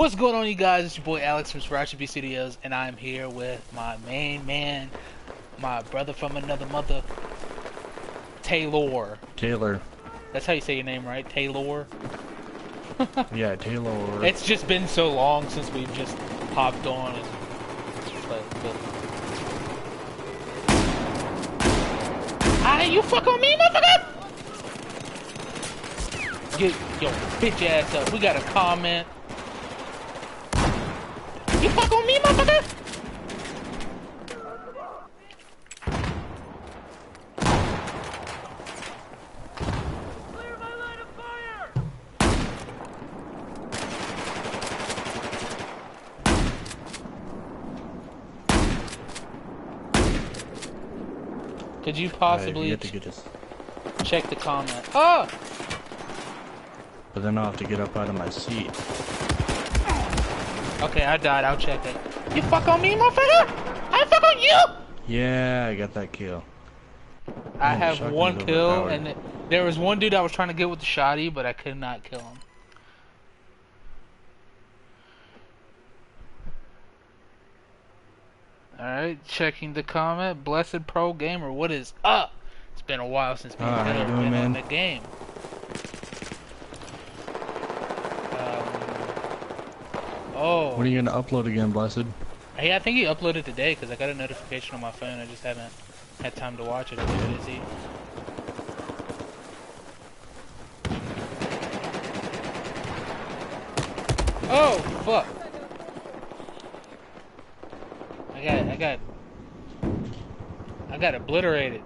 What's going on, you guys? It's your boy Alex from Sriracha B Studios, and I'm here with my main man, my brother from another mother, Taylor. Taylor. That's how you say your name, right? Taylor? Yeah, Taylor. It's just been so long since we've just hopped on. But... Ah, you fuck on me, motherfucker! Get your bitch ass up. We got a comment. You fuck on me, motherfucker! Clear my line of fire! Could you You possibly have to get this. check the comment? Oh! But then I'll have to get up out of my seat. Okay, I died. I'll check it. You fuck on me, motherfucker! I fuck on you! Yeah, I got that kill. I Oh, have shotgun's one kill, overpowered. and there was one dude I was trying to get with the shotty, but I could not kill him. Alright, checking the comment. Blessed Pro Gamer, what is up? It's been a while since me and How you Taylor have doing, been on man? the game. Oh. When are you gonna upload again, Blessed? Hey, I think he uploaded today because I got a notification on my phone. I just haven't had time to watch it. I've been busy. Oh, fuck. I got obliterated.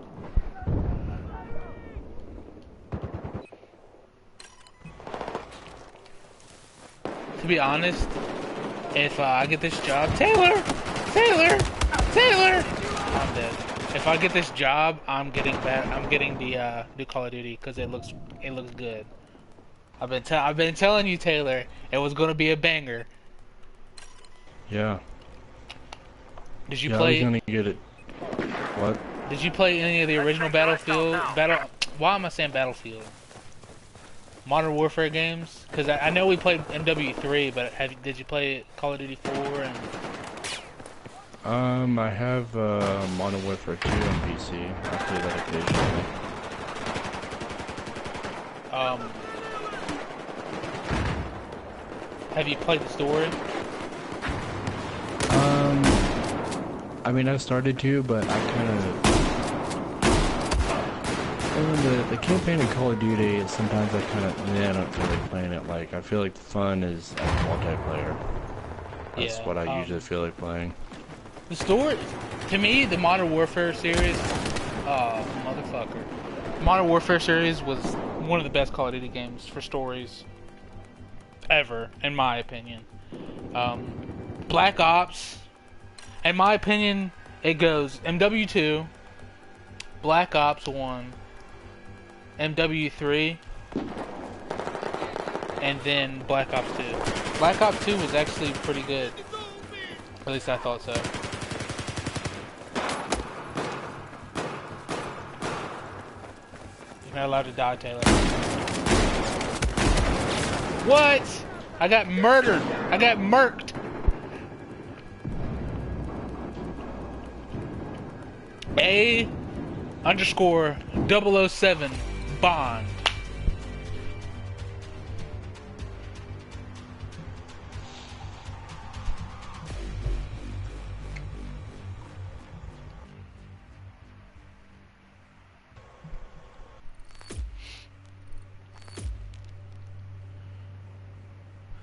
To be honest, if I get this job, Taylor, I'm dead. If I get this job, I'm getting the new Call of Duty because it looks good. I've been telling you, Taylor, it was gonna be a banger. Yeah. Did you Yeah, I was play? gonna get it. What? Did you play any of the original Battlefield? Why am I saying Battlefield? Modern Warfare games? Because I know we played MW3, but did you play Call of Duty 4 and? I have Modern Warfare 2 on PC. I play that occasionally. Have you played the story? I mean, I started to, but I kind of. The campaign in Call of Duty, sometimes I don't feel like playing it. Like, I feel like the fun is multiplayer. That's Yeah. what I usually feel like playing. The story, to me, the Modern Warfare series, motherfucker. Modern Warfare series was one of the best Call of Duty games for stories ever, in my opinion. Black Ops, in my opinion, it goes MW2, Black Ops 1, MW3, and then Black Ops 2. Black Ops 2 was actually pretty good. At least I thought so. You're not allowed to die, Taylor. What? I got murdered. I got murked. A_007 Bond.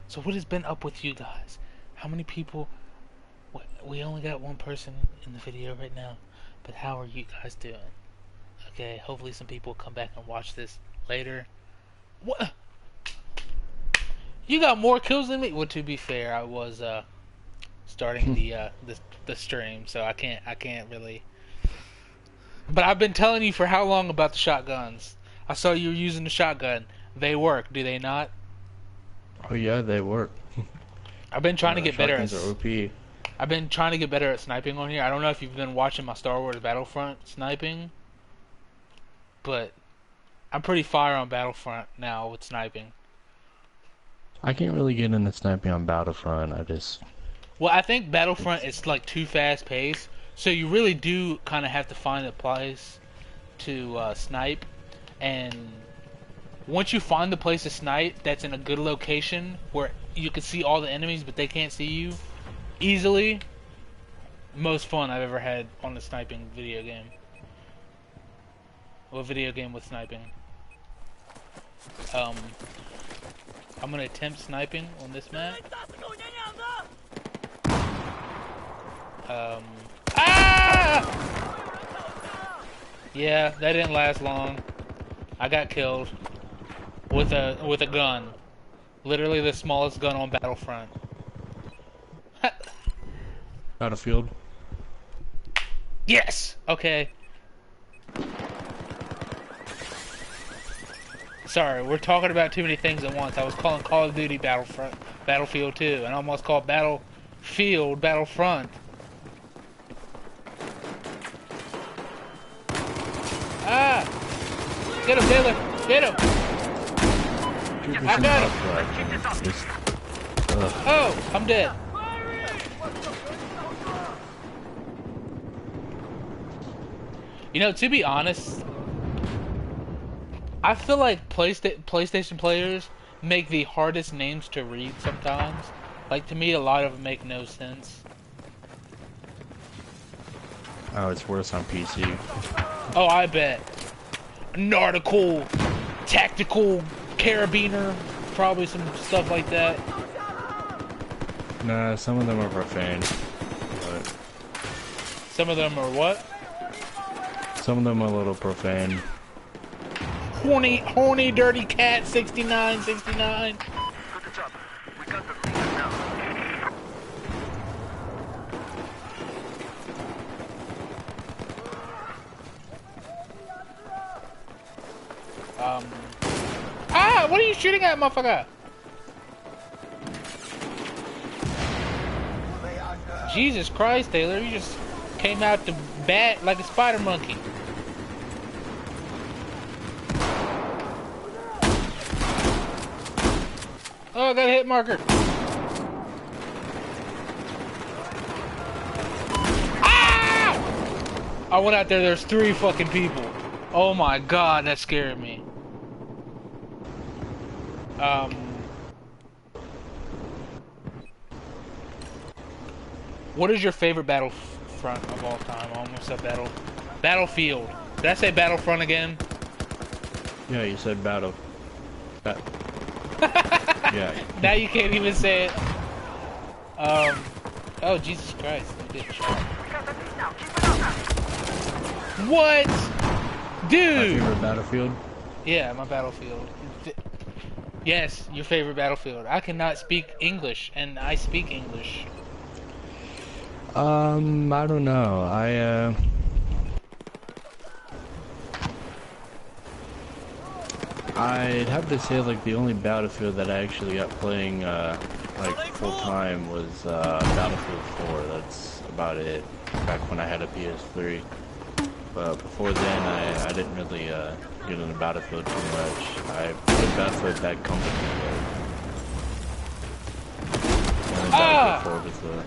So what has been up with you guys? How many people? We only got one person in the video right now, but how are you guys doing? Okay, hopefully some people come back and watch this later. What? You got more kills than me. Well, to be fair, I was starting the stream, so I can't really. But I've been telling you for how long about the shotguns? I saw you were using the shotgun. They work, do they not? Oh yeah, they work. I've been trying to get better at. Shotguns are OP. I've been trying to get better at sniping on here. I don't know if you've been watching my Star Wars Battlefront sniping, but I'm pretty fire on Battlefront now with sniping. I can't really get into sniping on Battlefront. I just Well, I think Battlefront is like too fast paced, so you really do kind of have to find a place to snipe. And once you find the place to snipe that's in a good location where you can see all the enemies but they can't see you easily, most fun I've ever had on a sniping video game. Well, video game with sniping. I'm gonna attempt sniping on this map. Ah! Yeah, that didn't last long. I got killed with a gun, literally the smallest gun on Battlefront. Battlefield. Yes. Okay. Sorry, we're talking about too many things at once. I was calling Call of Duty Battlefield 2, and I almost called Battlefield Battlefront. Ah! Get him, Taylor! Get him! I got him! Oh, I'm dead. You know, to be honest, I feel like PlayStation players make the hardest names to read sometimes. Like, to me, a lot of them make no sense. Oh, it's worse on PC. Oh, I bet. Nautical, tactical, carabiner, probably some stuff like that. Nah, some of them are profane. But Some of them are what? some of them are a little profane. Horny, dirty cat, 69, 69. Ah, what are you shooting at, motherfucker? Jesus Christ, Taylor, you just came out to bat like a spider monkey. Oh, I got a hit marker. Ah! I went out there, there's 3 fucking people. Oh my god, that scared me. What is your favorite Battlefront of all time? I almost said Battlefield. Did I say Battlefront again? Yeah, you said battle. Yeah. Now you can't even say it. Oh Jesus Christ! I did a shot. What, My dude? favorite Battlefield. Yeah, my Battlefield. Yes, your favorite Battlefield. I cannot speak English, and I speak English. I don't know. I'd have to say like the only Battlefield that I actually got playing like full time was Battlefield 4. That's about it. Back when I had a PS3. But before then, I didn't really get into Battlefield too much. I played Battlefield Bad Company. And then Battlefield 4 was the...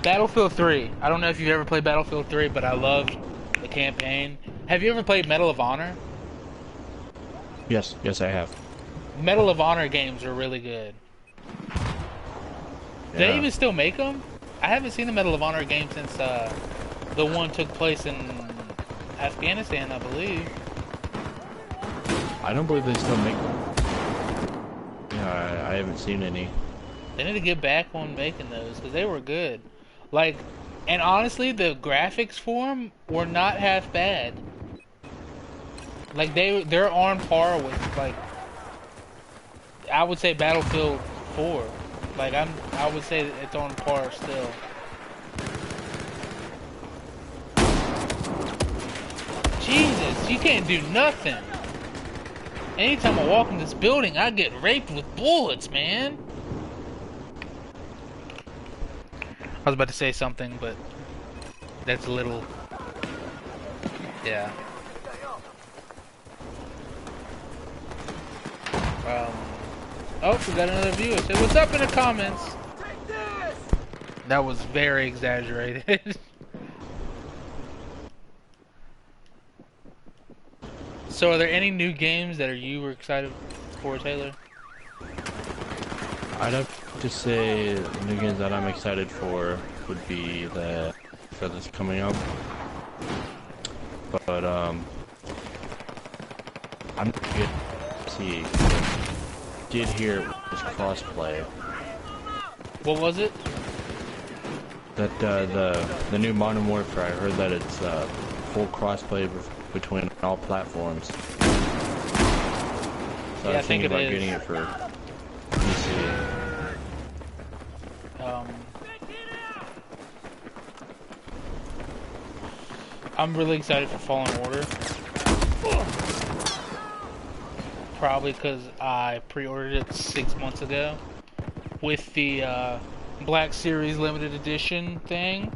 Battlefield 3. I don't know if you've ever played Battlefield 3, but I loved the campaign. Have you ever played Medal of Honor? Yes, I have. Medal of Honor games are really good. Do they Yeah. even still make them? I haven't seen the Medal of Honor game since the one took place in Afghanistan, I believe. I don't believe they still make them. Yeah, I haven't seen any. They need to get back on making those because they were good. Like, and honestly, the graphics for them were not half bad. Like they're on par with, like, I would say Battlefield 4. Like I would say that it's on par still. Jesus, you can't do nothing. Anytime I walk in this building, I get raped with bullets, man. I was about to say something, but that's a little... Yeah. Oh, we got another viewer. Say what's up in the comments. Take this! That was very exaggerated. So, are there any new games that you were excited for, Taylor? I'd have to say the new games that I'm excited for would be the that's coming up. But I'm not good. See, did hear it was crossplay. What was it? That the new Modern Warfare. I heard that it's full crossplay between all platforms. So Yeah, I I was think thinking it about is. getting it for PC. I'm really excited for Fallen Order. Probably because I pre-ordered it 6 months ago with the Black Series limited edition thing.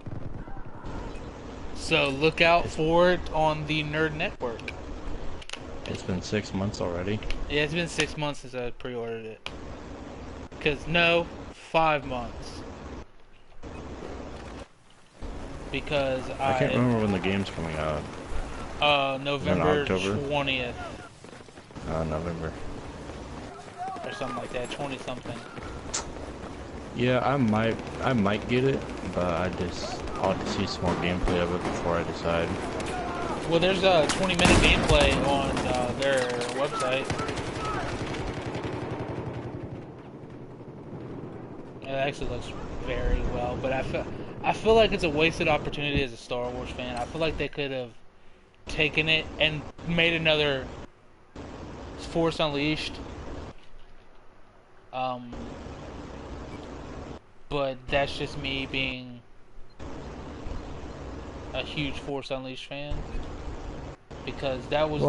So look out for it on the Nerd Network. It's been 6 months already. Yeah, it's been 6 months since I pre-ordered it. No, 5 months. Because I can't remember when the game's coming out. November October? 20th November. or something like that, 20 something. Yeah, I might get it, but I'll have to see some more gameplay of it before I decide. Well, there's a 20-minute gameplay on their website. It actually looks very well, but I feel like it's a wasted opportunity as a Star Wars fan. I feel like they could have taken it and made another Force Unleashed. But that's just me being a huge Force Unleashed fan, because that was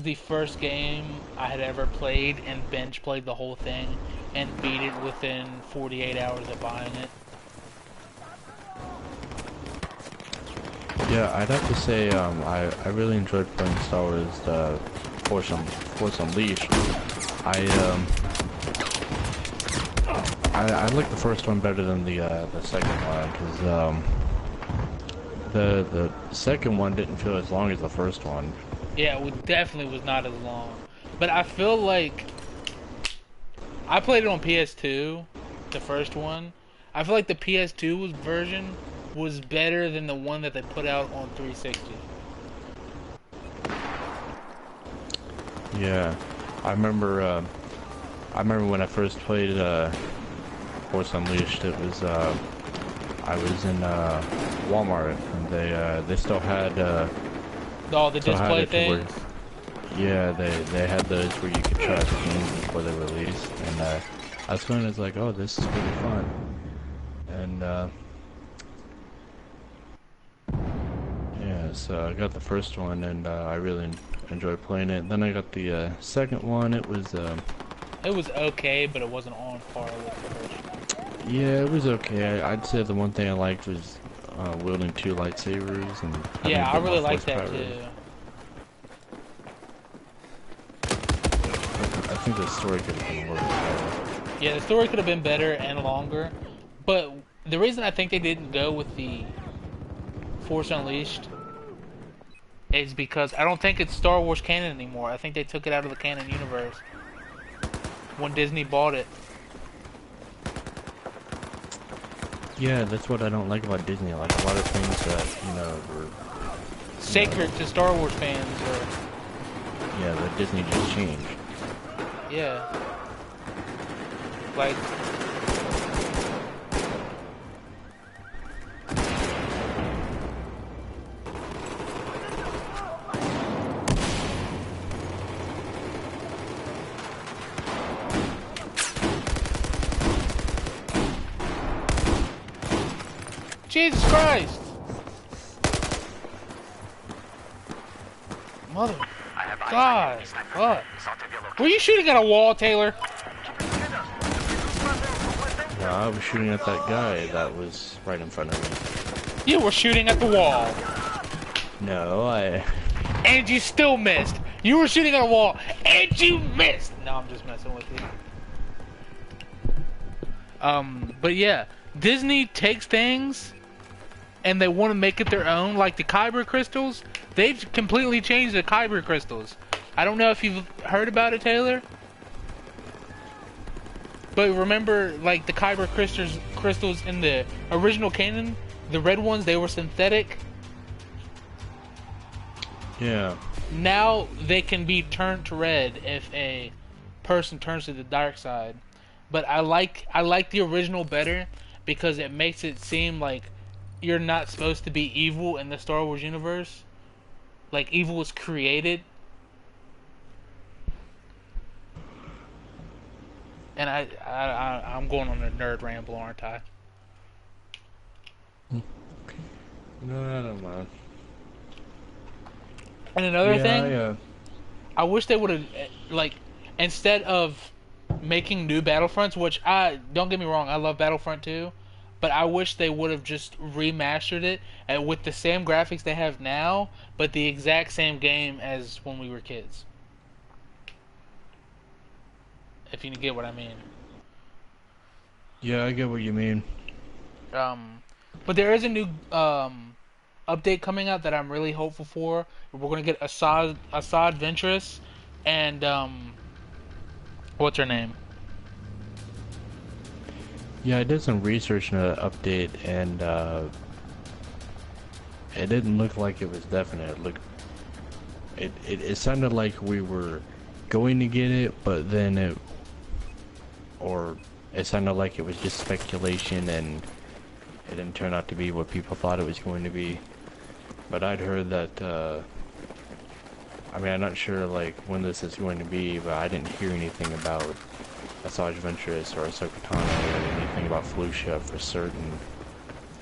the first game I had ever played and bench played the whole thing and beat it within 48 hours of buying it. Yeah, I'd have to say I really enjoyed playing Star Wars Force Unleashed. I like the first one better than the second one, because the second one didn't feel as long as the first one. Yeah, it definitely was not as long. But I feel like I played it on PS2, the first one. I feel like the PS2 version was better than the one that they put out on 360. Yeah, I remember when I first played Force Unleashed. It was I was in Walmart, and they still had All the still had display it to where- things. yeah, they had those where you could try the games before they released, and I was going, it's like, oh, this is really fun, and yeah, so I got the first one, and I really enjoyed playing it. Then I got the second one. It was okay, but it wasn't on par with the first one. yeah, it was okay. I'd say the one thing I liked was wielding two lightsabers and having Yeah, a I bit really more like force that power. too. I think the story could have been a little bit better. Yeah, the story could have been better and longer, but the reason I think they didn't go with the Force Unleashed is because I don't think it's Star Wars canon anymore. I think they took it out of the canon universe when Disney bought it. Yeah, that's what I don't like about Disney. Like a lot of things that were Sacred to Star Wars fans, or yeah, that Disney just changed. yeah, like Jesus Christ! Mother God, fuck. Were you shooting at a wall, Taylor? No, I was shooting at that guy that was right in front of me. You were shooting at the wall, No, and you still missed. You were shooting at a wall, and you missed! No, I'm just messing with you. But yeah, Disney takes things, and they want to make it their own, like the Kyber crystals. They've completely changed the Kyber crystals. I don't know if you've heard about it, Taylor. But remember, like, the Kyber crystals in the original canon, the red ones, they were synthetic. Yeah. Now they can be turned to red if a person turns to the dark side. But I like the original better because it makes it seem like you're not supposed to be evil in the Star Wars universe. Like, evil was created. And I'm going on a nerd ramble, aren't I? No, I don't mind. And another thing, I wish they would have, like, instead of making new Battlefronts, which don't get me wrong, I love Battlefront 2, but I wish they would have just remastered it and with the same graphics they have now, but the exact same game as when we were kids. If you get what I mean. Yeah, I get what you mean. But there is a new update coming out that I'm really hopeful for. We're gonna get Assad Ventress and what's her name? Yeah, I did some research in an update, and it didn't look like it was definite. It sounded like we were going to get it, but then it sounded like it was just speculation, and it didn't turn out to be what people thought it was going to be. But I'd heard that, I mean, I'm not sure, like, when this is going to be, but I didn't hear anything about Asajj Ventress or Ahsoka Tano or anything about Felucia for certain.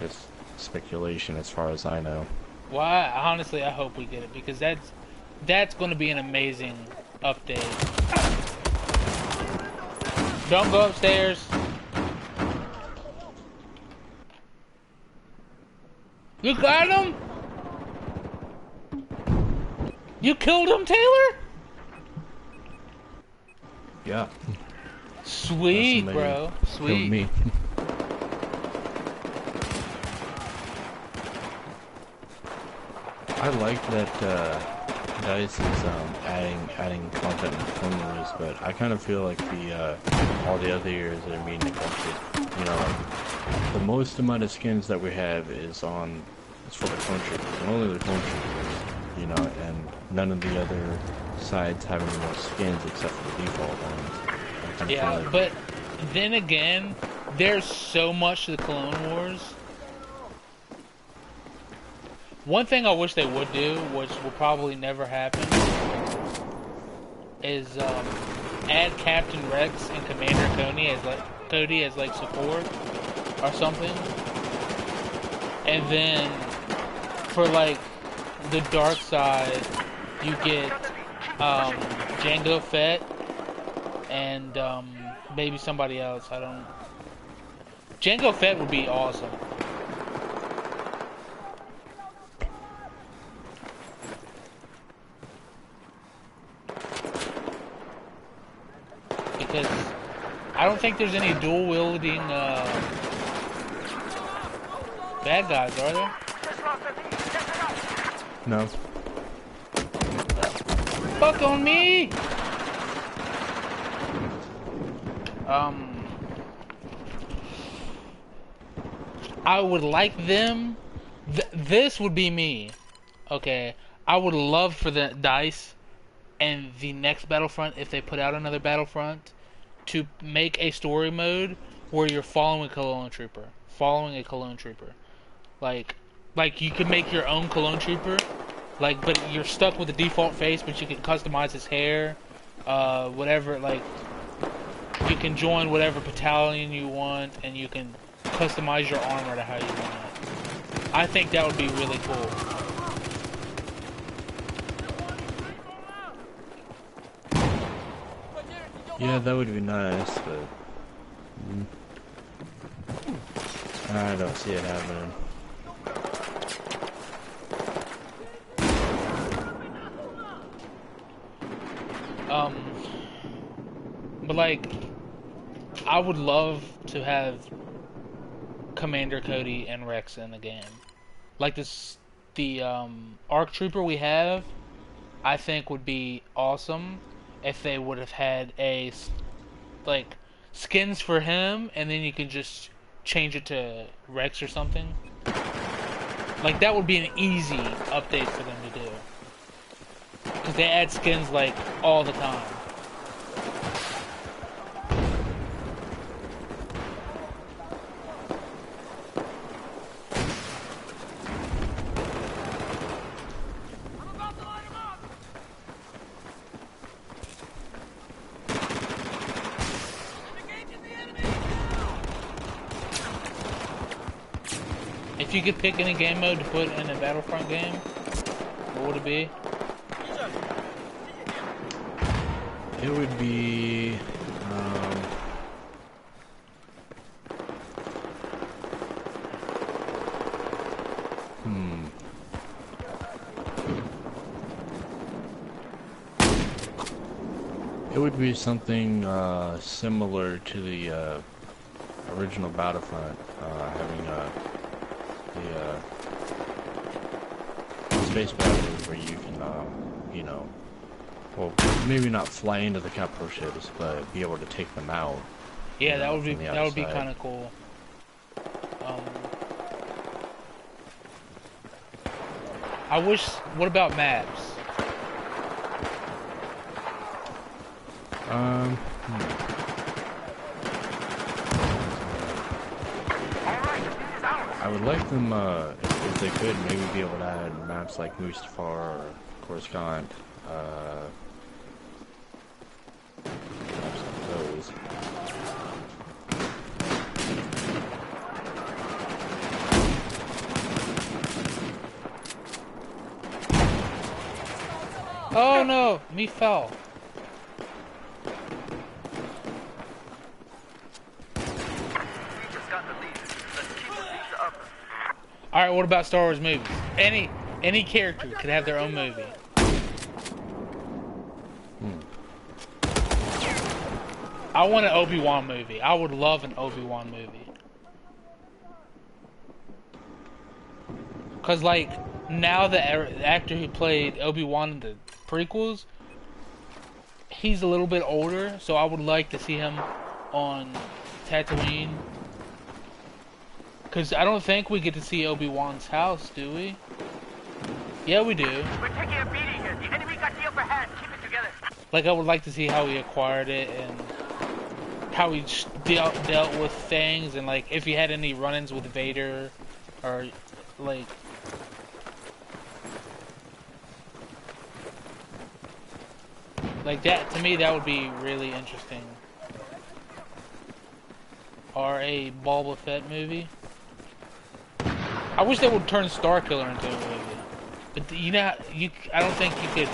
It's speculation as far as I know. Well, honestly, I hope we get it, because that's going to be an amazing update. Don't go upstairs. You got him? You killed him, Taylor? Yeah. Sweet, bro. Sweet. Killed me. I like that DICE is adding content in Clone Wars, but I kind of feel like all the other years are being neglected. You know, like, the most amount of skins that we have is for the Clone Troopers, and only the Clone Troopers. You know, and none of the other sides have any more skins except for the default ones. Yeah, like, but then again, there's so much to the Clone Wars. One thing I wish they would do, which will probably never happen, is add Captain Rex and Commander Cody as like support or something, and then for like the dark side, you get Jango Fett and maybe somebody else. Jango Fett would be awesome. Because I don't think there's any dual wielding bad guys, are there? No. Fuck on me! I would like them. This would be me. Okay. I would love for the DICE and the next Battlefront, if they put out another Battlefront, to make a story mode where you're following a clone trooper. Like you could make your own clone trooper, but you're stuck with the default face, but you can customize his hair, whatever, like, you can join whatever battalion you want, and you can customize your armor to how you want it. I think that would be really cool. Yeah, that would be nice, but I don't see it happening. Um, but like, I would love to have Commander Cody and Rex in the game. Like the ARC Trooper we have, I think would be awesome if they would have had like skins for him, and then you can just change it to Rex or something. Like that would be an easy update for them to do, because they add skins like all the time. I'm about to light him up! Engaging the enemy! If you could pick any game mode to put in a Battlefront game, what would it be? It would be, it would be something similar to the original Battlefront, having the space battles where you can, you know, well, maybe not fly into the capital ships, but be able to take them out. Yeah, You that know, would be from the that would be outside. kind of cool. I wish. What about maps? Hmm. I would like them, if they could, maybe be able to add maps like Mustafar or Coruscant, maps like those. Oh no, me fell. All right, what about Star Wars movies? Any character could have their own movie. I want an Obi-Wan movie. I would love an Obi-Wan movie. Cause like now the actor who played Obi-Wan in the prequels, he's a little bit older, so I would like to see him on Tatooine. Cause I don't think we get to see Obi-Wan's house, do we? Yeah, we do. We're taking a beating here. The enemy got the upper hand. Keep it together. Like I would like to see how he acquired it and how he dealt with things, and like if he had any run-ins with Vader, or like. Like that, to me, that would be really interesting. Or a Boba Fett movie. I wish they would turn Starkiller into a movie. But you know, I don't think you could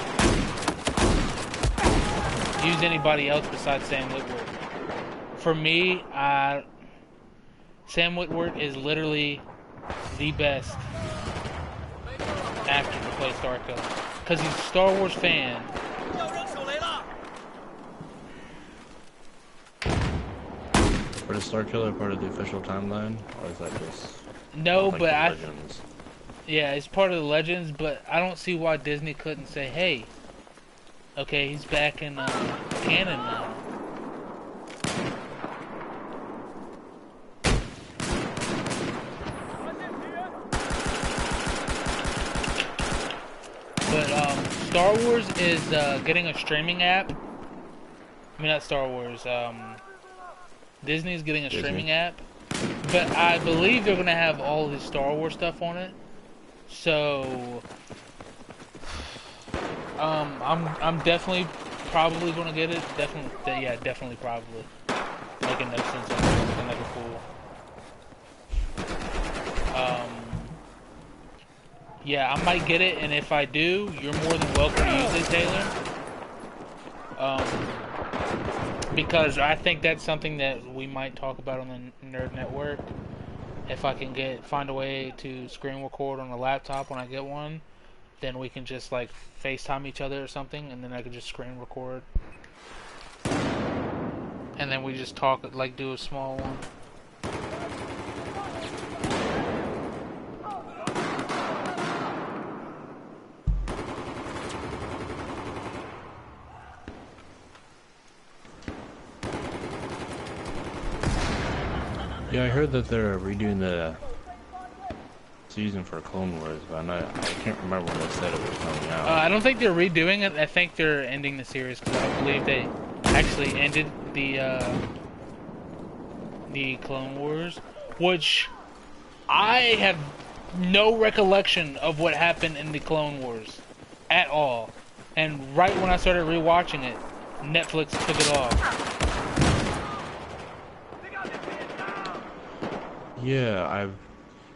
use anybody else besides Sam Witwer. For me, Sam Witwer is literally the best actor to play Starkiller. Because he's a Star Wars fan. But is Starkiller part of the official timeline, or is that just No, like but the I... Legends? Yeah, it's part of the Legends, but I don't see why Disney couldn't say, hey, okay, he's back in canon now. But Star Wars is getting a streaming app. I mean, not Star Wars. Disney's getting a streaming app. But I believe they're gonna have all the Star Wars stuff on it. So, I'm definitely probably gonna get it. Definitely, yeah, definitely probably. Like in no sense, I'm looking like a fool. Yeah, I might get it, and if I do, you're more than welcome to use it, Taylor. Because I think that's something that we might talk about on the Nerd Network. If I can find a way to screen record on a laptop when I get one, then we can just like FaceTime each other or something, and then I could just screen record. And then we just talk, like do a small one. Yeah, I heard that they're redoing the season for Clone Wars, but I can't remember when they said it was coming out. I don't think they're redoing it. I think they're ending the series because I believe they actually ended the Clone Wars, which I have no recollection of what happened in the Clone Wars at all. And right when I started rewatching it, Netflix took it off. Yeah,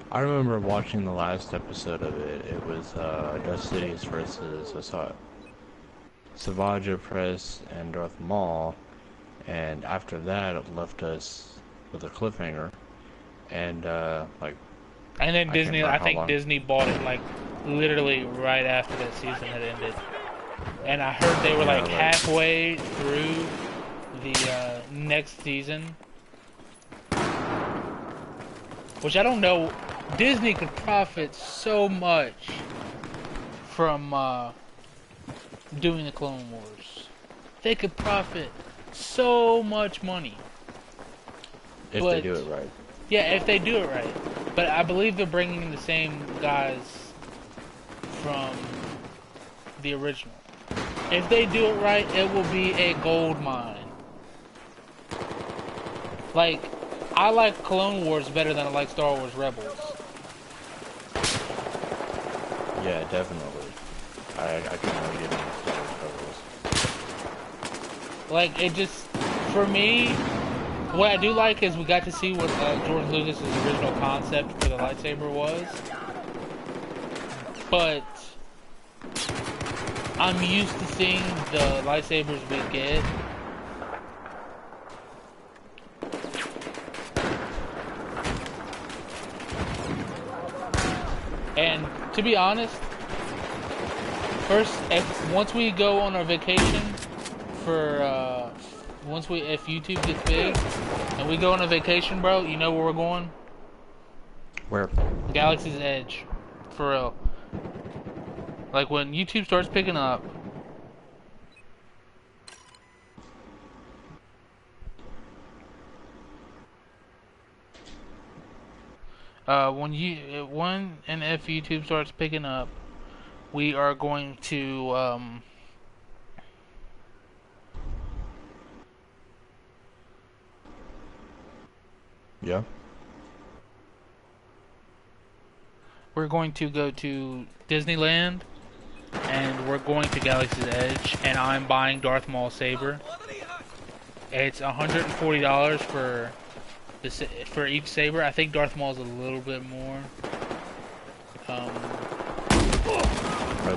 I remember watching the last episode of it. It was Dust Sidious versus Savage Opress and Darth Maul, and after that it left us with a cliffhanger, and like. And then Disney, I think long. Disney bought it like literally right after that season had ended. And I heard they were like halfway through the next season. Which I don't know, Disney could profit so much from doing the Clone Wars. They could profit so much money. If they do it right. Yeah, if they do it right. But I believe they're bringing the same guys from the original. If they do it right, it will be a gold mine. Like, I like Clone Wars better than I like Star Wars Rebels. Yeah, definitely. I can really get into Star Wars Rebels. Like, it just, for me, what I do like is we got to see what George Lucas' original concept for the lightsaber was. But I'm used to seeing the lightsabers we get. And to be honest, once we go on our vacation for if YouTube gets big and we go on a vacation, bro, you know where we're going? Where? Galaxy's Edge, for real. Like when YouTube starts picking up. When and if YouTube starts picking up, we are going to Yeah. we're going to go to Disneyland, and we're going to Galaxy's Edge, and I'm buying Darth Maul saber. It's $140 for each saber. I think Darth Maul's a little bit more. Are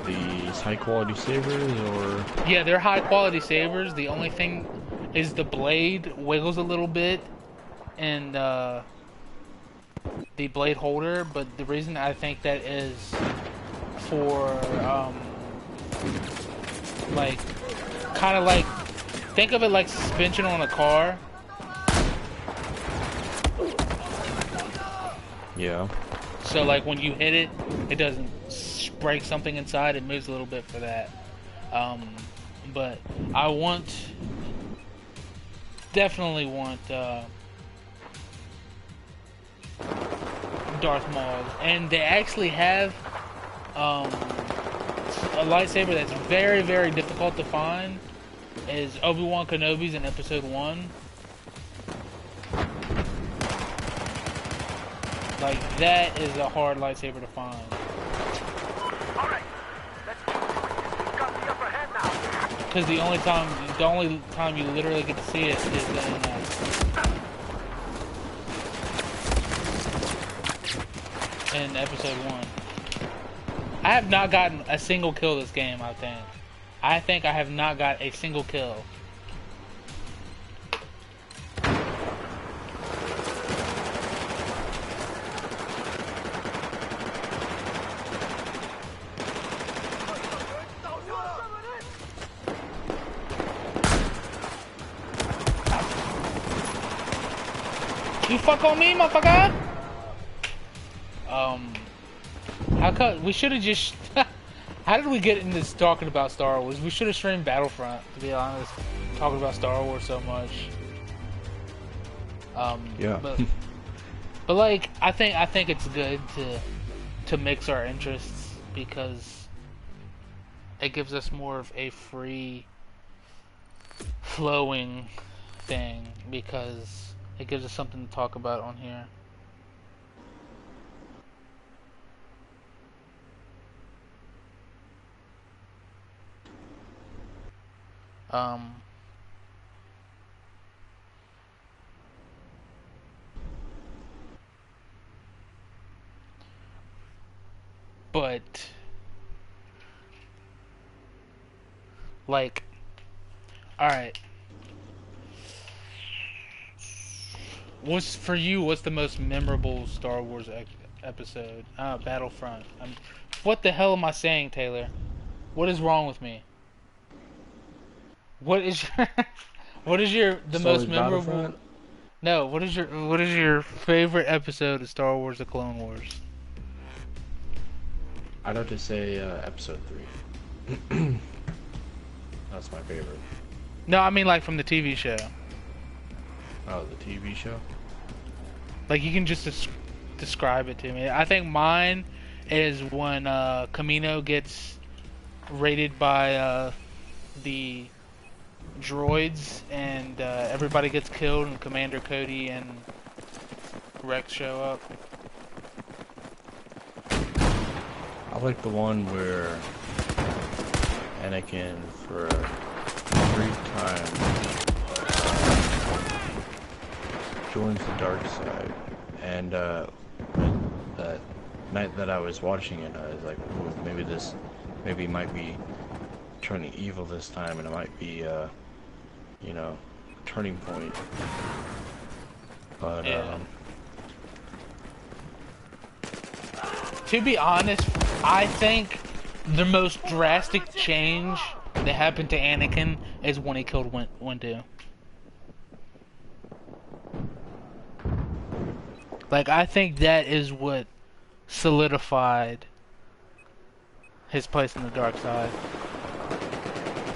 these high quality sabers or? Yeah, they're high quality sabers. The only thing is the blade wiggles a little bit, and the blade holder. But the reason I think that is for like kind of like, think of it like suspension on a car. Yeah. So like when you hit it, it doesn't break something inside. It moves a little bit for that. But I definitely want Darth Maul's, and they actually have a lightsaber that's very, very difficult to find. Is Obi-Wan Kenobi's in Episode 1. Like, that is a hard lightsaber to find. Alright, let's got the upper hand now. Because the only time you literally get to see it is in Episode 1. I have not gotten a single kill this game, I think. I think I have not got a single kill. You fuck on me, motherfucker! How come we should have just? How did we get into this talking about Star Wars? We should have streamed Battlefront, to be honest. Talking about Star Wars so much. Yeah. But like, I think it's good to mix our interests because it gives us more of a free flowing thing because it gives us something to talk about on here. But like, alright. What's the most memorable Star Wars episode? Battlefront. What the hell am I saying, Taylor? What is wrong with me? What is your the most memorable? No, what is your favorite episode of Star Wars: The Clone Wars? I'd have to say episode 3. That's my favorite. No, I mean like from the TV show. Oh, the TV show? Like you can just describe it to me. I think mine is when Kamino gets raided by the droids and everybody gets killed and Commander Cody and Rex show up. I like the one where Anakin, for a brief time, joins the dark side. And that night that I was watching it, I was like, ooh, maybe it might be turning evil this time, and it might be, you know, a turning point. But, yeah. To be honest, I think the most drastic change that happened to Anakin is when he killed Windu. Like, I think that is what solidified his place in the dark side.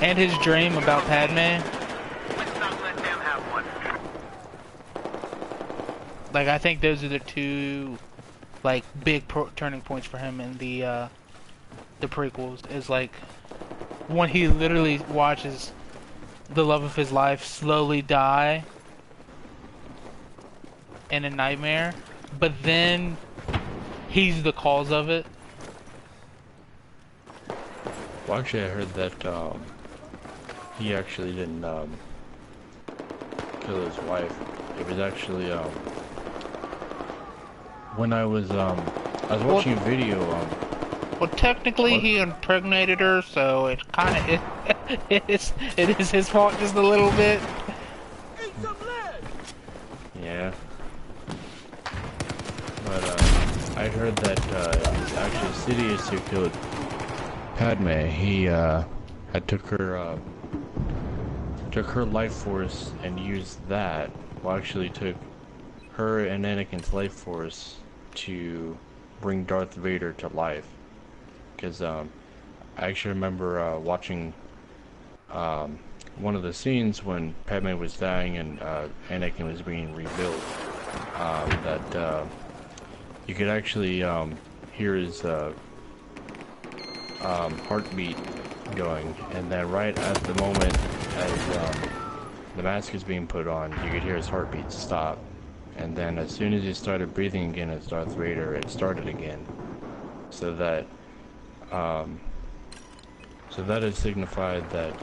And his dream about Padme. Let's not let them have one. Like, I think those are the two, like, big turning points for him in the prequels. Is like when he literally watches the love of his life slowly die in a nightmare, but then he's the cause of it. well, actually, I heard that he actually didn't kill his wife. It was actually when I was watching a video. Well, technically, What? he impregnated her, so it kind of it is his fault just a little bit. Yeah. But I heard that it was actually Sidious who killed Padme. He had took her life force and used that. Well, actually took her and Anakin's life force to bring Darth Vader to life. Because I actually remember watching one of the scenes when Padme was dying and Anakin was being rebuilt. That you could actually hear his heartbeat going, and then right at the moment as the mask is being put on, you could hear his heartbeat stop. And then as soon as he started breathing again as Darth Vader, it started again. So that has signified that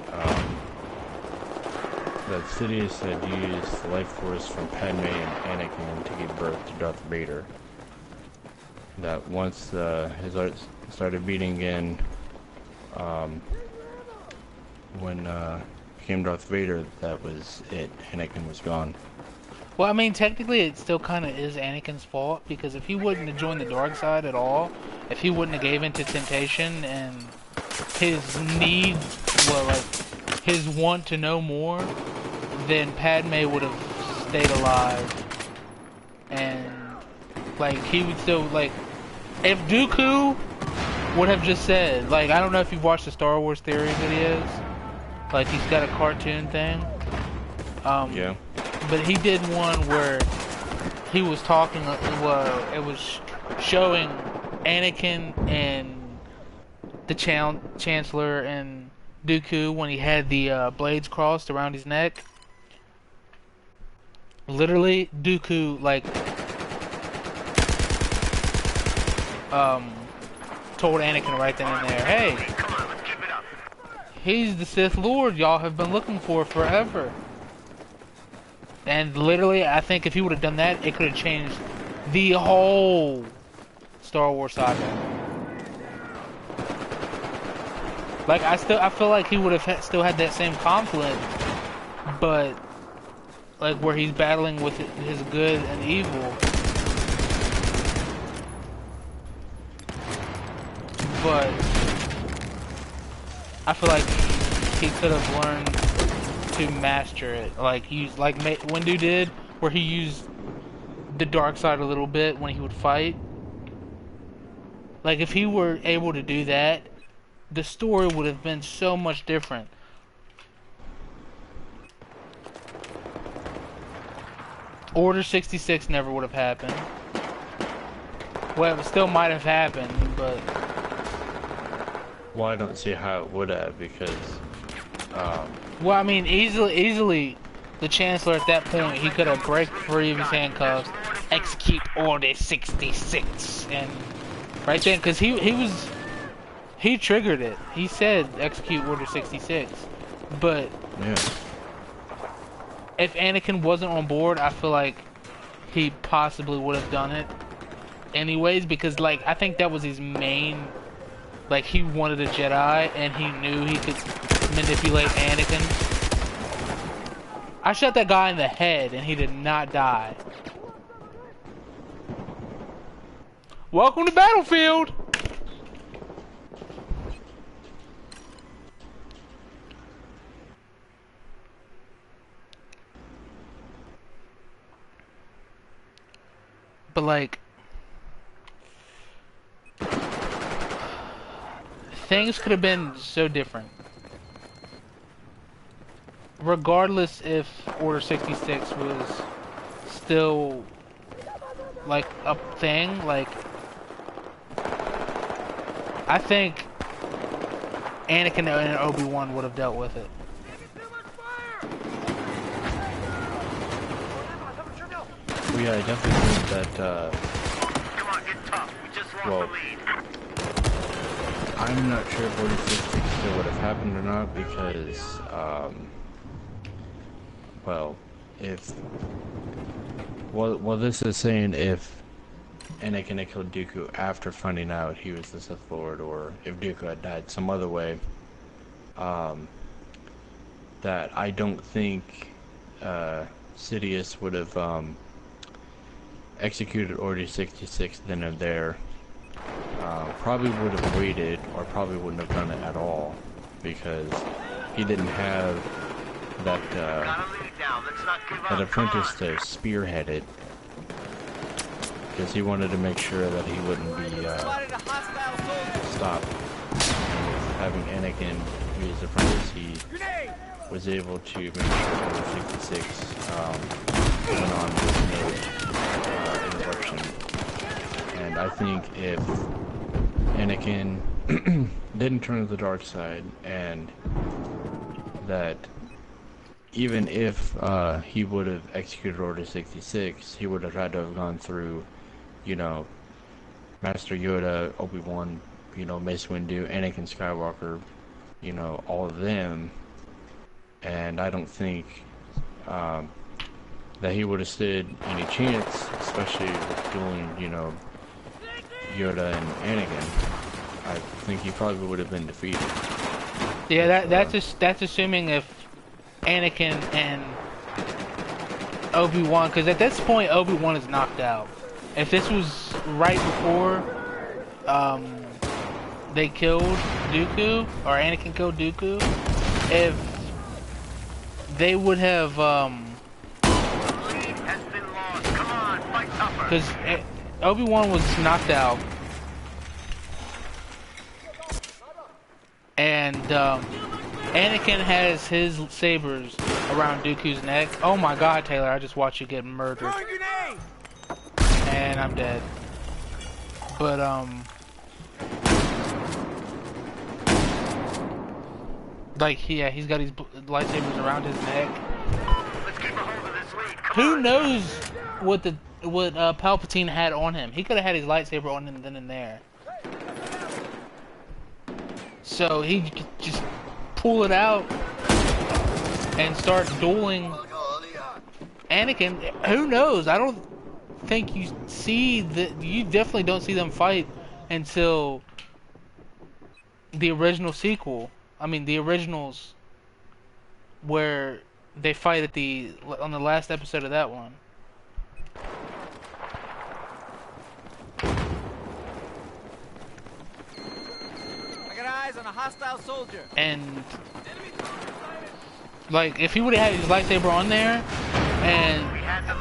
that Sidious had used the life force from Padme and Anakin to give birth to Darth Vader. That once his heart started beating again, when became Darth Vader, that was it. Anakin was gone. Well, I mean, technically, it still kind of is Anakin's fault, because if he wouldn't have joined the dark side at all, if he wouldn't have gave in to temptation and his need, well, like, his want to know more, then Padme would have stayed alive. and like he would still like if Dooku would have just said like I don't know if you've watched the Star Wars theory videos, like he's got a cartoon thing. Yeah. But he did one where he was talking. It was showing Anakin and the Chancellor and Dooku when he had the blades crossed around his neck. Literally, Dooku like told Anakin right then and there, "Hey, he's the Sith Lord y'all have been looking for forever." And literally, I think if he would have done that, it could have changed the whole Star Wars saga. Like I feel like he would have still had that same conflict, but like where he's battling with his good and evil. But I feel like he could have learned to master it, like use like Windu did, where he used the dark side a little bit when he would fight. Like if he were able to do that, the story would have been so much different. Order 66 never would have happened. Well, it still might have happened, but Well, I don't see how it would have, because well, I mean, easily, the Chancellor at that point, he could have break free of his handcuffs, execute Order 66, and right then, because he triggered it. He said execute Order 66, but yeah. if Anakin wasn't on board, I feel like he possibly would have done it anyways, because like I think that was his main. Like, he wanted a Jedi, and he knew he could manipulate Anakin. I shot that guy in the head, and he did not die. Welcome to Battlefield! But, like, things could have been so different. Regardless if Order 66 was still like a thing, like I think Anakin and Obi-Wan would have dealt with it. Well, yeah, I definitely think that, Come on, get tough. We just lost well, the lead. I'm not sure if 46 still would have happened or not, because, well, well, this is saying if Anakin had killed Dooku after finding out he was the Sith Lord, or if Dooku had died some other way, that I don't think, Sidious would have, executed Order 66 then and there. Probably would have waited, or probably wouldn't have done it at all, because he didn't have that that apprentice to spearhead it, because he wanted to make sure that he wouldn't be stopped. And with having Anakin be his apprentice, he was able to make sure Order 66 went on with no interruption. And I think if Anakin didn't turn to the dark side, and that even if he would have executed Order 66, he would have had to have gone through, you know, Master Yoda, Obi-Wan, you know, Mace Windu, Anakin Skywalker, you know, all of them, and I don't think that he would have stood any chance, especially with dueling, you know, Yoda and Anakin. I think he probably would have been defeated. Yeah, that's assuming if Anakin and Obi-Wan, because at this point Obi-Wan is knocked out. If this was right before they killed Dooku, or Anakin killed Dooku, if they would have Lead has been lost. Come on, fight tough. because Obi-Wan was knocked out, and Anakin has his sabers around Dooku's neck. Oh my God, Taylor! I just watched you get murdered, and I'm dead. But like yeah, he's got his lightsabers around his neck. Let's keep a hold of this lead. Come Who on. knows what Palpatine had on him? He could have had his lightsaber on him then and there. So he could just pull it out and start dueling Anakin. Who knows? I don't think you see that. You definitely don't see them fight until the original sequel. I mean, the originals, where they fight at on the last episode of that one. I got eyes on a hostile soldier. And like, if he would have had his lightsaber on there and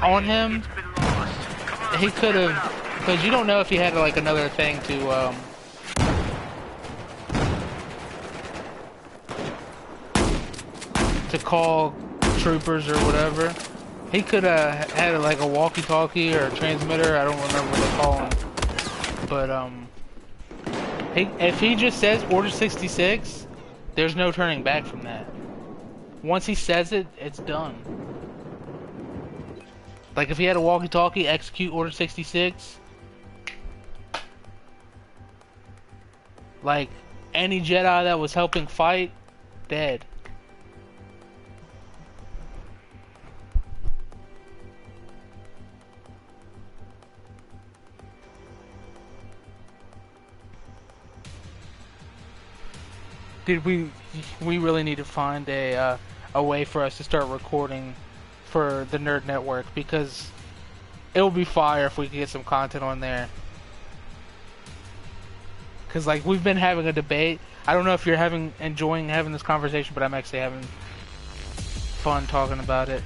on him, he could have, because you don't know if he had like another thing to call troopers or whatever. He could have had like a walkie-talkie or a transmitter. I don't remember what they call them. But if he just says Order 66, there's no turning back from that. Once he says it, it's done. Like if he had a walkie-talkie, execute Order 66. Like any Jedi that was helping fight, dead. Dude, we really need to find a way for us to start recording for the Nerd Network, because it would be fire if we could get some content on there. Because like we've been having a debate. I don't know if you're enjoying having this conversation, but I'm actually having fun talking about it.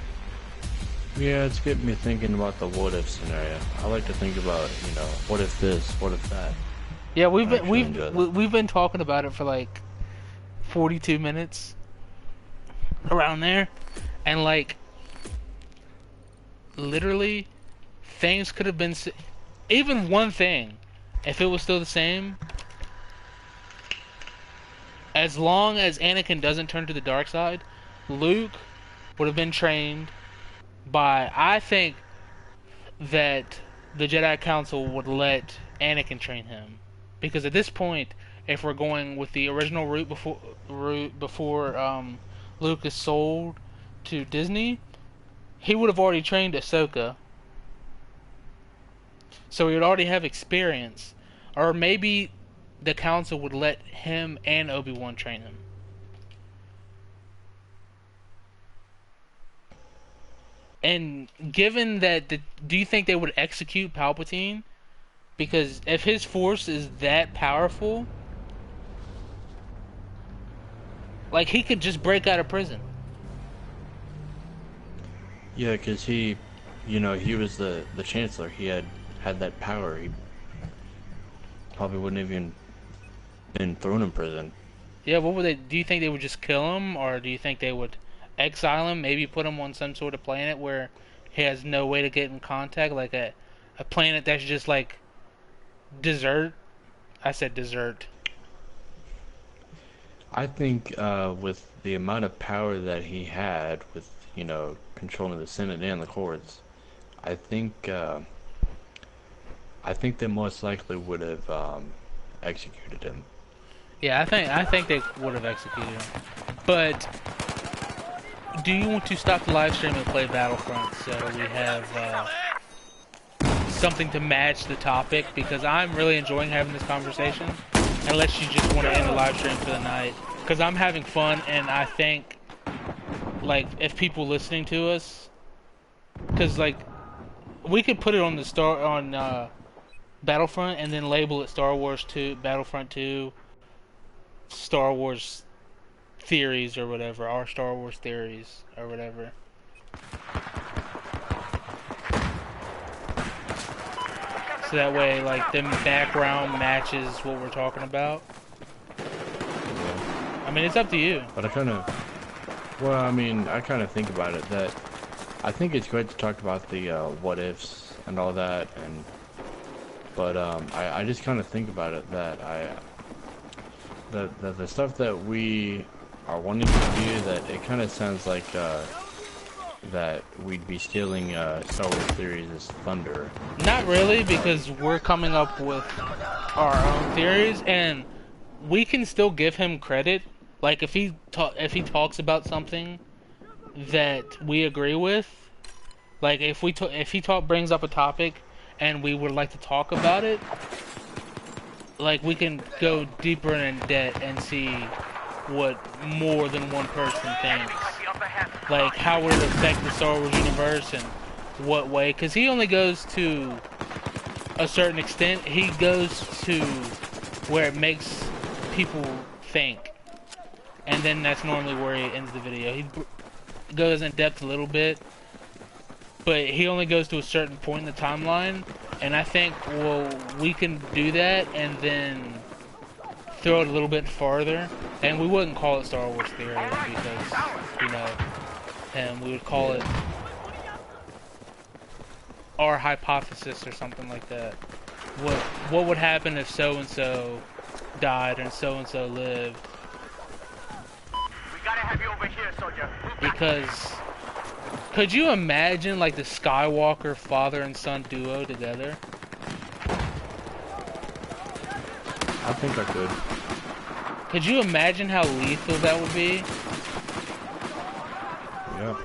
Yeah, it's getting me thinking about the what if scenario. I like to think about, you know, what if this, what if that. Yeah, we've been talking about it for like 42 minutes around there, and like literally things could have been even one thing, if it was still the same, as long as Anakin doesn't turn to the dark side, Luke would have been trained by, I think that the Jedi Council would let Anakin train him, because at this point, if we're going with the original route before Lucas sold to Disney, he would have already trained Ahsoka. So he would already have experience. Or maybe the council would let him and Obi-Wan train him. And given that, do you think they would execute Palpatine? Because if his force is that powerful, like, he could just break out of prison. Yeah, because he, you know, he was the Chancellor. He had that power. He probably wouldn't have even been thrown in prison. Yeah, what would they... Do you think they would just kill him? Or do you think they would exile him? Maybe put him on some sort of planet where he has no way to get in contact? Like a planet that's just like desert? I said desert. I think with the amount of power that he had with, you know, controlling the Senate and the courts, I think they most likely would have executed him. Yeah, I think they would have executed him. But do you want to stop the live stream and play Battlefront so we have something to match the topic? Because I'm really enjoying having this conversation. Unless you just want to end the live stream for the night. Because I'm having fun, and I think, like, if people listening to us, because like we could put it on Battlefront and then label it Star Wars 2, Battlefront 2, Star Wars theories or whatever, our Star Wars theories or whatever. So that way, like, the background matches what we're talking about. Yeah. I mean, it's up to you. But I kind of, well, I mean, I kind of think about it that I think it's great to talk about the what ifs and all that, but I just kind of think about it that the stuff that we are wanting to do, that it kind of sounds like that we'd be stealing Star Wars Theories' thunder. Not really, because we're coming up with our own theories, and we can still give him credit. Like, if he talks about something that we agree with, like if he brings up a topic and we would like to talk about it, like, we can go deeper in debt and see what more than one person thinks. Like, how would it affect the Star Wars universe and what way? Because he only goes to a certain extent. He goes to where it makes people think. And then that's normally where he ends the video. He goes in depth a little bit, but he only goes to a certain point in the timeline. And I think, well, we can do that and then throw it a little bit farther. And we wouldn't call it Star Wars Theory because, you know, and we would call it our hypothesis or something like that. What would happen if so-and-so died and so-and-so lived? We gotta have you over here, soldier. Because could you imagine, like, the Skywalker father and son duo together? I think I could. Could you imagine how lethal that would be? Yeah.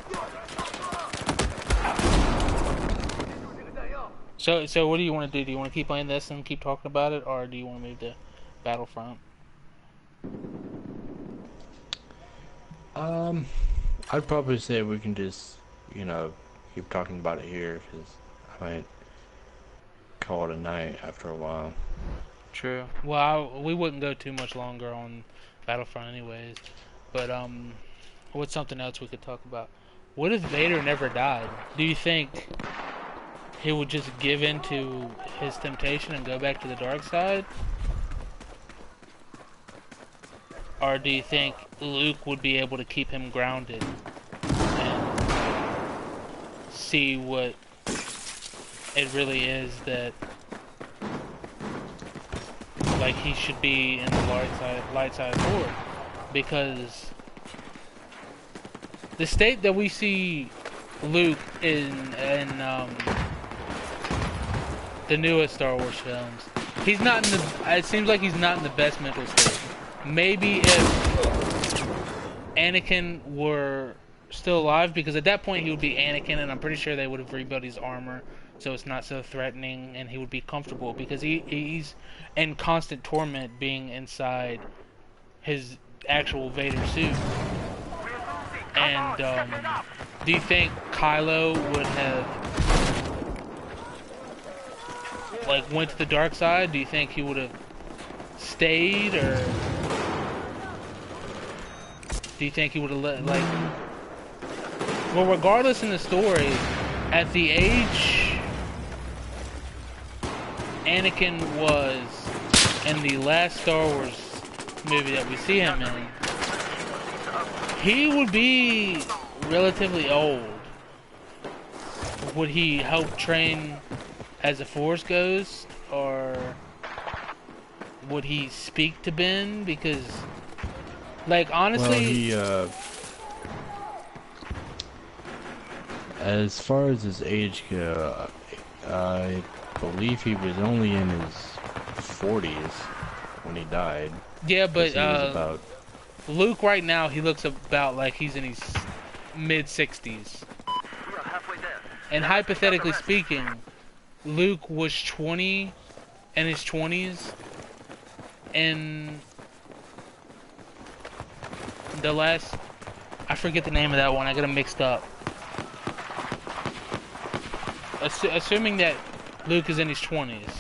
So what do you want to do? Do you want to keep playing this and keep talking about it, or do you want to move to Battlefront? I'd probably say we can just, you know, keep talking about it here, because I might call it a night after a while. True. Well, we wouldn't go too much longer on Battlefront anyways. But, what's something else we could talk about? What if Vader never died? Do you think he would just give in to his temptation and go back to the dark side? Or do you think Luke would be able to keep him grounded and see what it really is that, like, he should be in the light side forward? Because the state that we see Luke in the newest Star Wars films, he's not in the, it seems like he's not in the best mental state. Maybe if Anakin were still alive, because at that point he would be Anakin, and I'm pretty sure they would have rebuilt his armor so it's not so threatening, and he would be comfortable, because he's in constant torment being inside his actual Vader suit. And do you think Kylo would have, like, went to the dark side? Do you think he would have stayed, or do you think he would have let, like, well, regardless in the story, at the age Anakin was in the last Star Wars movie that we see him in, he would be relatively old. Would he help train as a Force ghost, or would he speak to Ben? Because, like, honestly, well, he as far as his age go, I believe he was only in his 40s when he died. Yeah, but he was about... Luke right now, he looks about like he's in his mid-60s. We are halfway there. And hypothetically speaking, Luke was 20 in his 20s in the last, I forget the name of that one, I got them mixed up. Assuming that Luke is in his 20s,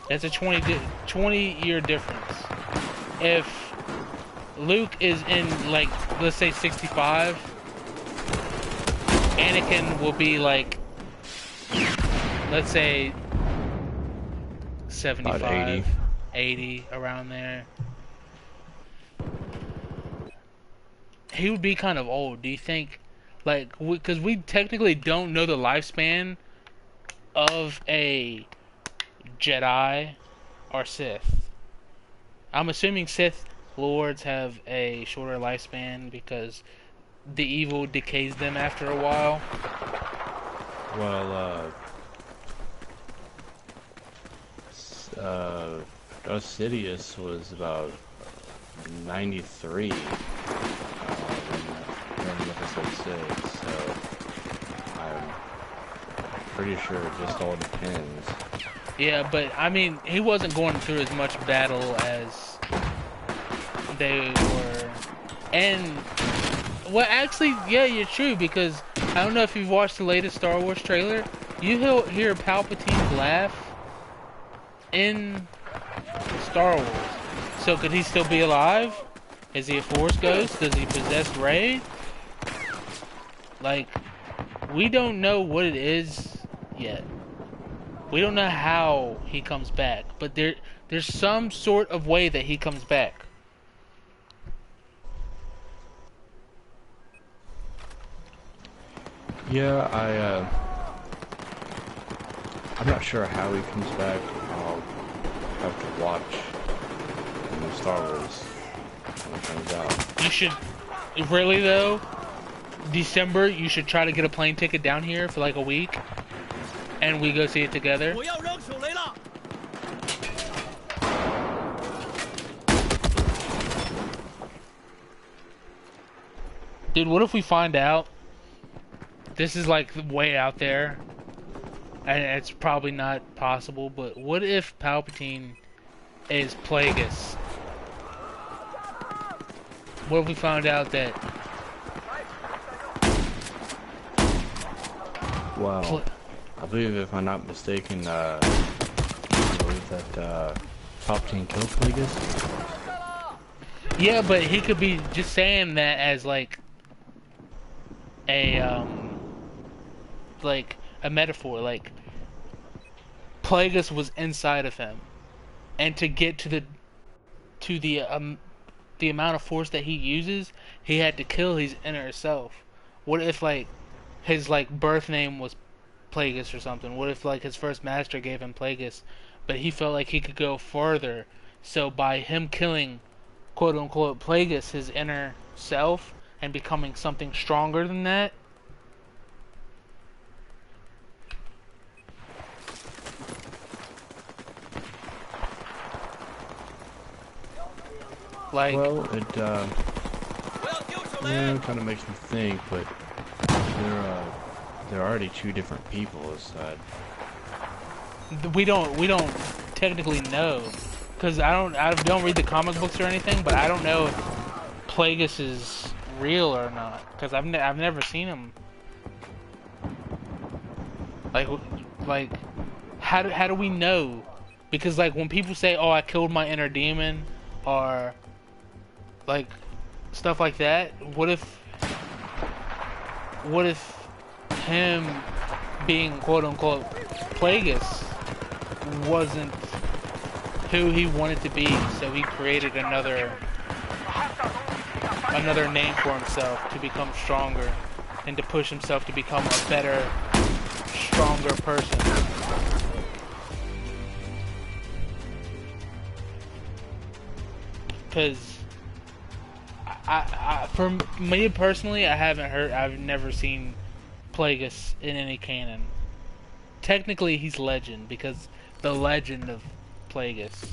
that's a 20-year difference. If Luke is in, like, let's say 65, Anakin will be like, let's say 75, 80. 80, around there. He would be kind of old. Do you think, like, because we technically don't know the lifespan of a Jedi or Sith. I'm assuming Sith Lords have a shorter lifespan because the evil decays them after a while. Well, Sidious was about 93 in episode 6, so I'm pretty sure it just all depends. Yeah, but I mean, he wasn't going through as much battle as they were. And, well, actually, yeah, you're true, because I don't know if you've watched the latest Star Wars trailer. You hear Palpatine laugh in Star Wars. So could he still be alive? Is he a Force ghost? Does he possess Rey? Like, we don't know what it is yet. We don't know how he comes back, but there's some sort of way that he comes back. Yeah, I'm not sure how he comes back. I'll have to watch the new Star Wars when it comes out. You should, really though, December, you should try to get a plane ticket down here for like a week, and we go see it together. Dude, what if we find out this is like way out there, and it's probably not possible, but what if Palpatine is Plagueis? What if we found out that... Well, I believe, if I'm not mistaken, I believe that Palpatine killed Plagueis. Yeah, but he could be just saying that as like a metaphor. Like, Plagueis was inside of him, and to get to the amount of force that he uses, he had to kill his inner self. What if like his like birth name was Plagueis or something? What if like his first master gave him Plagueis, but he felt like he could go further? So by him killing, quote unquote, Plagueis, his inner self, and becoming something stronger than that. Like, well, it kind of makes me think, but there are already two different people aside. we don't technically know, because I don't read the comic books or anything, but I don't know if Plagueis is real or not, because I've never seen him. Like how do we know? Because like when people say, "Oh, I killed my inner demon," or like stuff like that, what if him being quote unquote Plagueis wasn't who he wanted to be, so he created another name for himself to become stronger and to push himself to become a better, stronger person. Because for me personally, I've never seen Plagueis in any canon. Technically, he's legend, because the legend of Plagueis.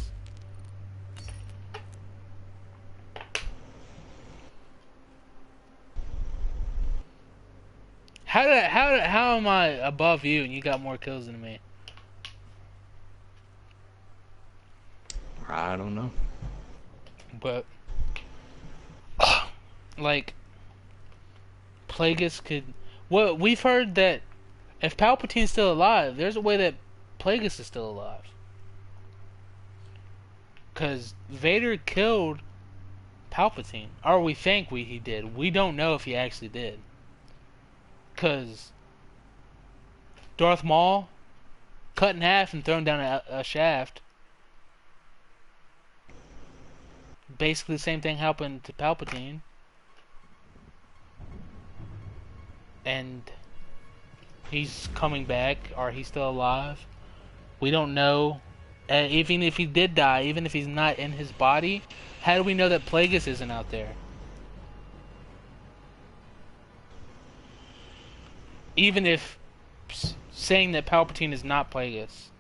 How am I above you and you got more kills than me? I don't know. But like Plagueis could. Well, we've heard that if Palpatine's still alive, there's a way that Plagueis is still alive. Because Vader killed Palpatine, or we think he did. We don't know if he actually did. Because Darth Maul cut in half and thrown down a shaft, basically the same thing happened to Palpatine. And he's coming back, or he's still alive. We don't know. Even if he did die, even if he's not in his body, how do we know that Plagueis isn't out there? Even if saying that Palpatine is not Plagueis,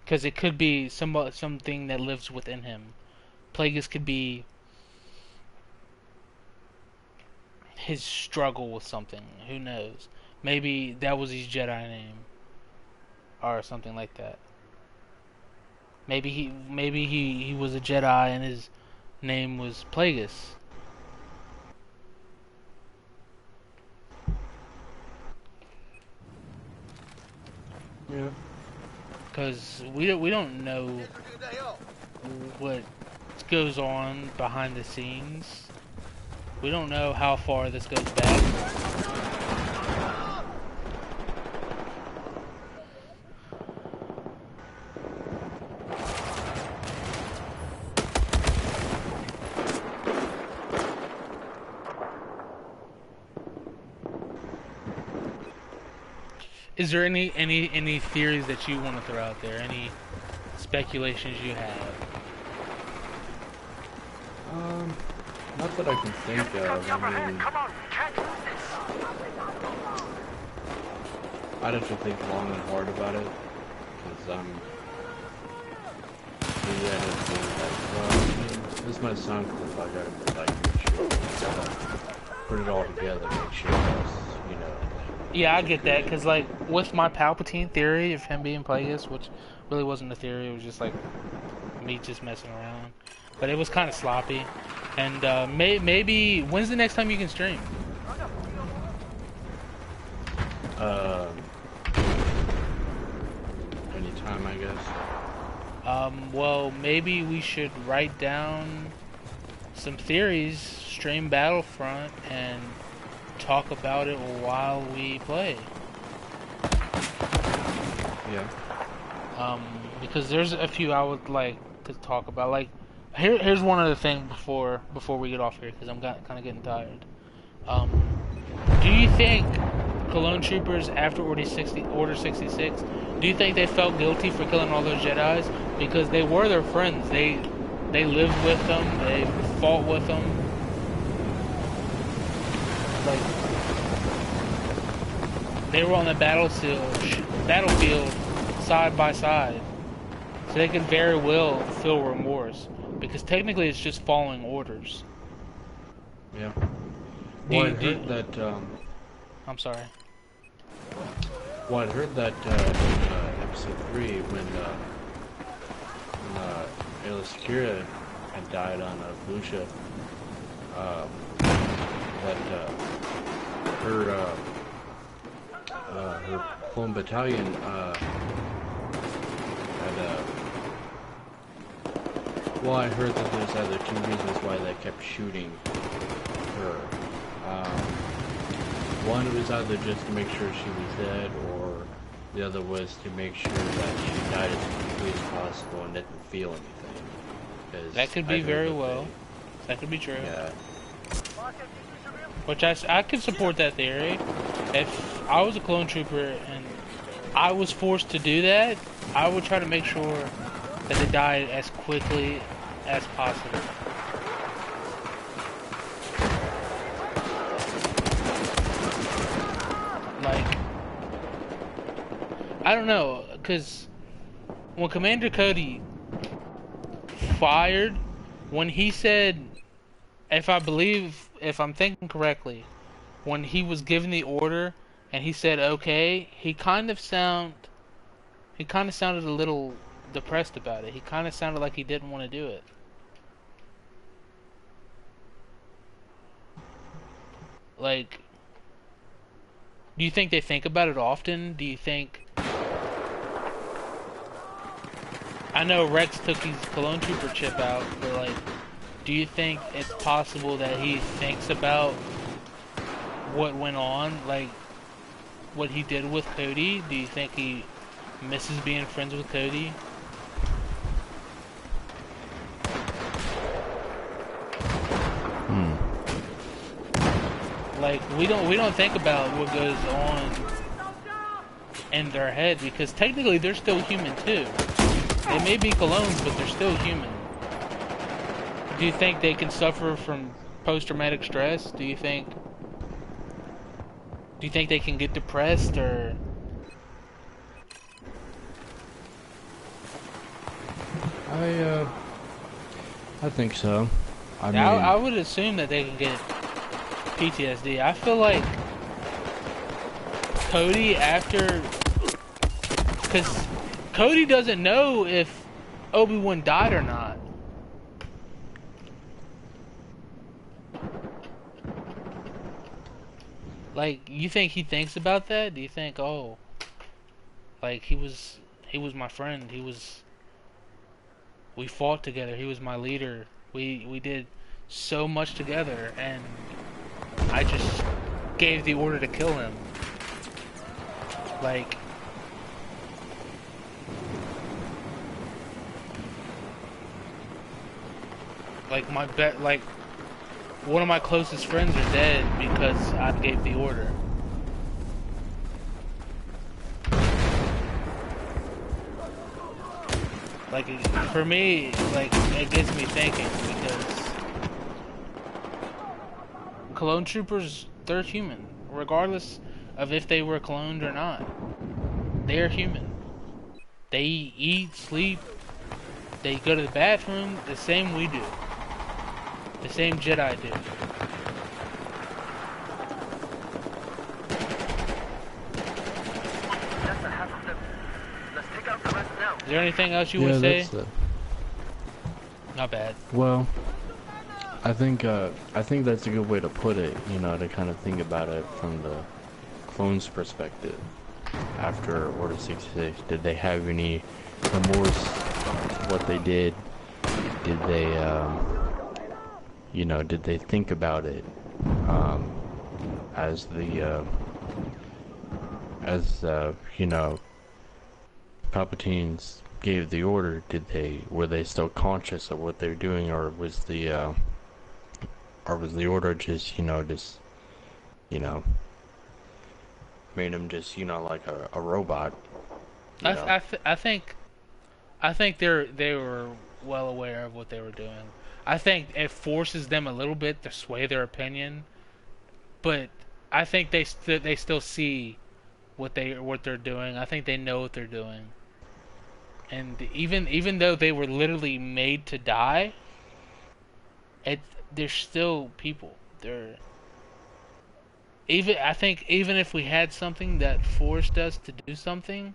because it could be something that lives within him. Plagueis could be his struggle with something. Who knows? Maybe that was his Jedi name, or something like that. Maybe he was a Jedi and his name was Plagueis. Yeah. Because we don't know what goes on behind the scenes. We don't know how far this goes back. Is there any theories that you want to throw out there? Any speculations you have? Not that I can think of. I mean, Come on, we can't lose this. I'd have to think long and hard about it, because maybe I'd have to think like, well, I mean, this might sound cool, but I gotta like make sure, put it all together, make sure it's, you know. Yeah, I get that, because like with my Palpatine theory of him being Plagueis, which really wasn't a theory, it was just like me just messing around, but it was kind of sloppy. And maybe when's the next time you can stream? Anytime, I guess. Well, maybe we should write down some theories, stream Battlefront, and talk about it while we play. Yeah. Because there's a few I would like to talk about. Like, here's one other thing before we get off here, because I'm kind of getting tired. Do you think Clone Troopers after Order 66, do you think they felt guilty for killing all those Jedis? Because they were their friends. They lived with them. They fought with them. Like, they were on the battlefield side by side. So they could very well feel remorse. Because technically it's just following orders. Yeah. Well, I heard that, I'm sorry. well, I heard that, in, episode 3, when Aayla Secura had died on, Busha, that, her clone battalion, had, well, I heard that there's either two reasons why they kept shooting her. One was either just to make sure she was dead, or the other was to make sure that she died as quickly as possible and didn't feel anything. 'Cause That could be very well. That could be true. Yeah. Which I could support that theory. If I was a clone trooper and I was forced to do that, I would try to make sure that they died as quickly as possible. Like, I don't know, because when Commander Cody fired, when he said, if I'm thinking correctly, when he was given the order and he said okay, he kind of sounded a little depressed about it. He kind of sounded like he didn't want to do it. Like, do you think they think about it often? Do you think... I know Rex took his Clone Trooper chip out, but like, do you think it's possible that he thinks about what went on, like what he did with Cody? Do you think he misses being friends with Cody? Like we don't think about what goes on in their head because technically they're still human too. They may be clones, but they're still human. Do you think they can suffer from post-traumatic stress? Do you think they can get depressed or? I think so. I mean, I would assume that they can get PTSD. I feel like Cody because Cody doesn't know if Obi-Wan died or not. Like, you think he thinks about that? Do you think, oh, like he was my friend. We fought together. He was my leader. We did so much together, and I just gave the order to kill him. Like, one of my closest friends are dead because I gave the order. Like, for me, like, it gets me thinking because clone troopers, they're human, regardless of if they were cloned or not. They're human. They eat, sleep, they go to the bathroom the same we do. The same Jedi do. That's a half of them. Let's take out the rest now. Is there anything else you would say? Not bad. Well, I think that's a good way to put it. You know, to kind of think about it from the clone's perspective. After Order 66, did they have any remorse for what they did? Did they, you know, did they think about it as you know, Palpatine gave the order? Were they still conscious of what they're doing, or was the order just, you know, made him just, you know, like a robot? I think they were well aware of what they were doing. I think it forces them a little bit to sway their opinion, but I think they still see what they're doing. I think they know what they're doing, and even though they were literally made to die, they're still people. I think even if we had something that forced us to do something,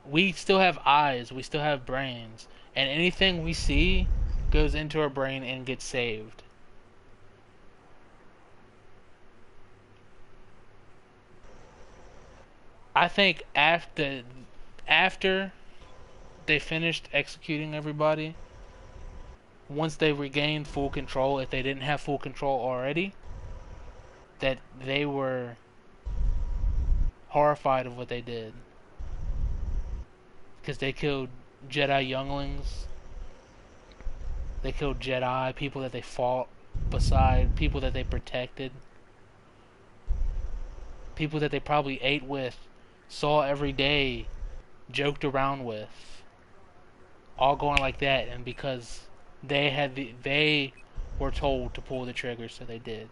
we still have eyes, we still have brains, and anything we see goes into our brain and gets saved. I think after they finished executing everybody, once they regained full control, if they didn't have full control already, that they were horrified of what they did. Because they killed Jedi younglings. They killed Jedi, people that they fought beside, people that they protected. People that they probably ate with, saw every day, joked around with. All going like that, and because they were told to pull the trigger, so they did.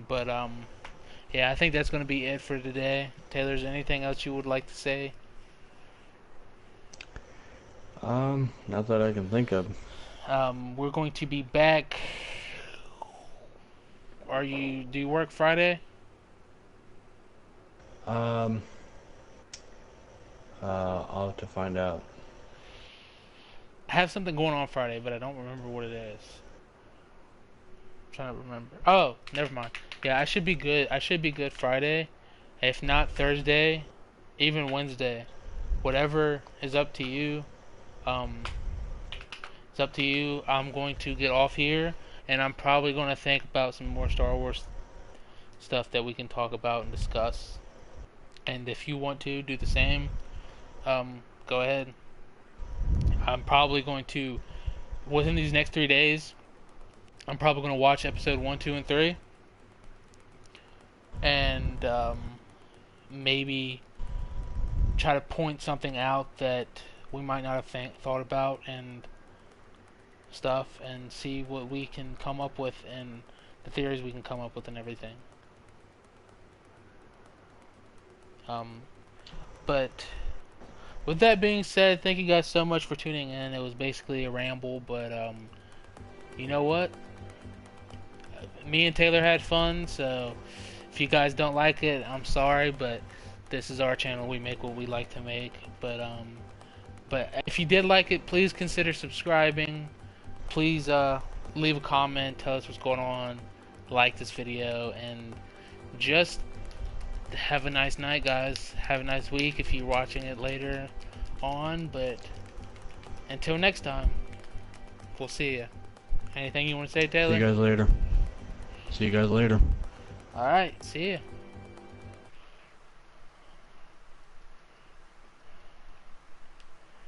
But yeah, I think that's going to be it for today. Taylor, is there anything else you would like to say? Not that I can think of. We're going to be back. Do you work Friday? I'll have to find out. I have something going on Friday, but I don't remember what it is. I'm trying to remember. Oh, never mind. Yeah, I should be good. I should be good Friday. If not Thursday, even Wednesday. Whatever is up to you. It's up to you. I'm going to get off here, and I'm probably going to think about some more Star Wars stuff that we can talk about and discuss. And if you want to do the same, go ahead. I'm probably going to, within these next 3 days, I'm probably going to watch episode 1, 2, and 3. And maybe try to point something out that we might not have thought about and stuff, and see what we can come up with and the theories we can come up with and everything. But with that being said, thank you guys so much for tuning in. It was basically a ramble, but you know what? Me and Taylor had fun, so if you guys don't like it, I'm sorry, but this is our channel. We make what we like to make. But if you did like it, please consider subscribing. Please leave a comment, tell us what's going on, like this video, and just have a nice night, guys. Have a nice week if you're watching it later on. But until next time, we'll see you. Anything you want to say, Taylor? See you guys later. See you guys later. Alright, see ya.